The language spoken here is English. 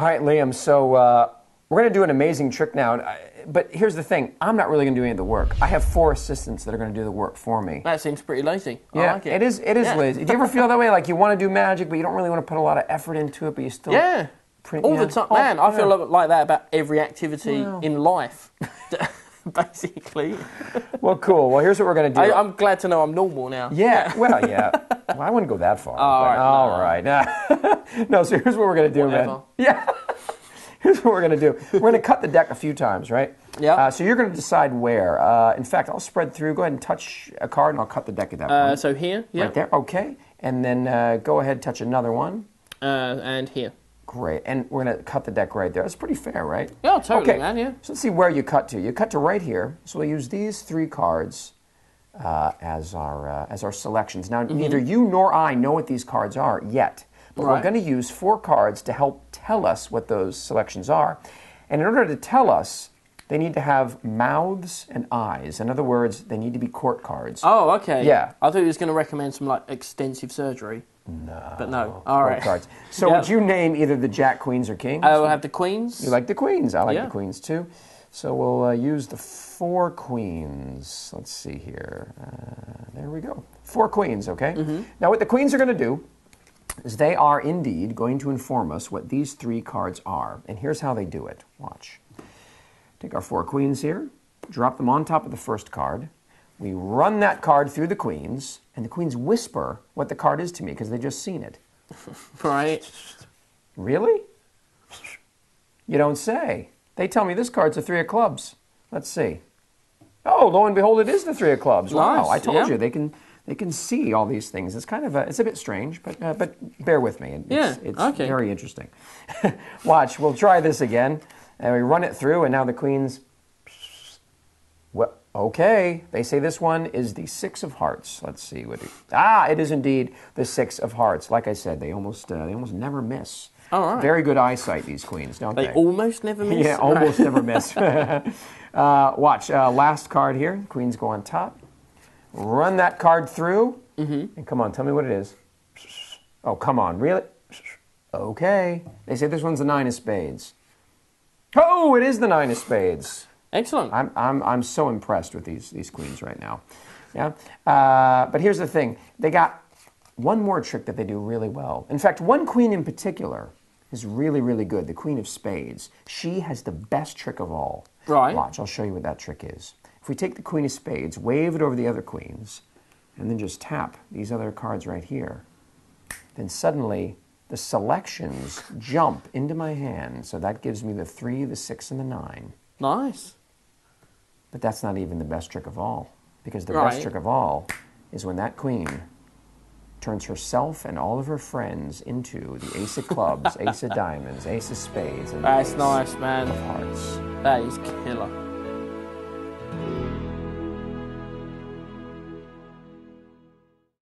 All right, Liam, so we're going to do an amazing trick now. But here's the thing. I'm not really going to do any of the work. I have 4 assistants that are going to do the work for me. That seems pretty lazy. Yeah, I like it. It is lazy. Do you ever feel that way? Like you want to do magic, but you don't really want to put a lot of effort into it, but you still... Yeah. All the time. Man, I feel like that about every activity in life. Basically. Well, cool. Well, here's what we're going to do. I'm glad to know I'm normal now. Yeah, well, yeah. Well, I wouldn't go that far. All right. No, so here's what we're going to do, man. Yeah. Here's what we're going to do. We're going to cut the deck a few times, right? Yeah. So you're going to decide where. In fact, I'll spread through. Go ahead and touch a card, and I'll cut the deck at that point. So here, yeah. Right there, okay. And then go ahead and touch another one. And here. Great. And we're going to cut the deck right there. That's pretty fair, right? Yeah, totally, man, yeah. So let's see where you cut to. You cut to right here. So we'll use these 3 cards as our selections. Now, neither you nor I know what these cards are yet. But we're going to use 4 cards to help tell us what those selections are. And in order to tell us, they need to have mouths and eyes. In other words, they need to be court cards. Oh, okay. Yeah. I thought he was going to recommend some like extensive surgery. No. But no. All right. Cards. So would you name either the Jack, Queens, or Kings? I will have the Queens. You like the Queens. I like the Queens too. So we'll use the 4 Queens. Let's see here. There we go. 4 Queens, okay? Now what the Queens are going to do is they are indeed going to inform us what these 3 cards are. And here's how they do it. Watch. Take our 4 Queens here, drop them on top of the first card. We run that card through the Queens, and the Queens whisper what the card is to me because they've just seen it. Right. Really? You don't say. They tell me this card's a 3 of clubs. Let's see. Oh, lo and behold, it is the 3 of clubs. Wow, Nice, I told you they can see all these things. It's kind of it's a bit strange, but bear with me. It's very interesting. Watch, we'll try this again, and we run it through, and now the Queens. Well, okay, they say this one is the 6 of hearts. Let's see what it is indeed the 6 of hearts. Like I said, they almost never miss. All right. Very good eyesight, these Queens, don't they? They almost never miss. Yeah, almost never miss. Watch, last card here. Queens go on top. Run that card through, and come on, tell me what it is. Oh, come on, really? Okay. They say this one's the 9 of spades. Oh, it is the 9 of spades. Excellent. I'm so impressed with these Queens right now. Yeah. But here's the thing. They got one more trick that they do really well. In fact, one Queen in particular is really, really good. The Queen of Spades. She has the best trick of all. Right. Watch, I'll show you what that trick is. If we take the Queen of Spades, wave it over the other Queens, and then just tap these other cards right here, then suddenly the selections jump into my hand. So that gives me the 3, the 6, and the 9. Nice. But that's not even the best trick of all. Because the best trick of all is when that Queen turns herself and all of her friends into the Ace of Clubs, Ace of Diamonds, Ace of Spades, and That's nice, man. of Hearts. That is killer.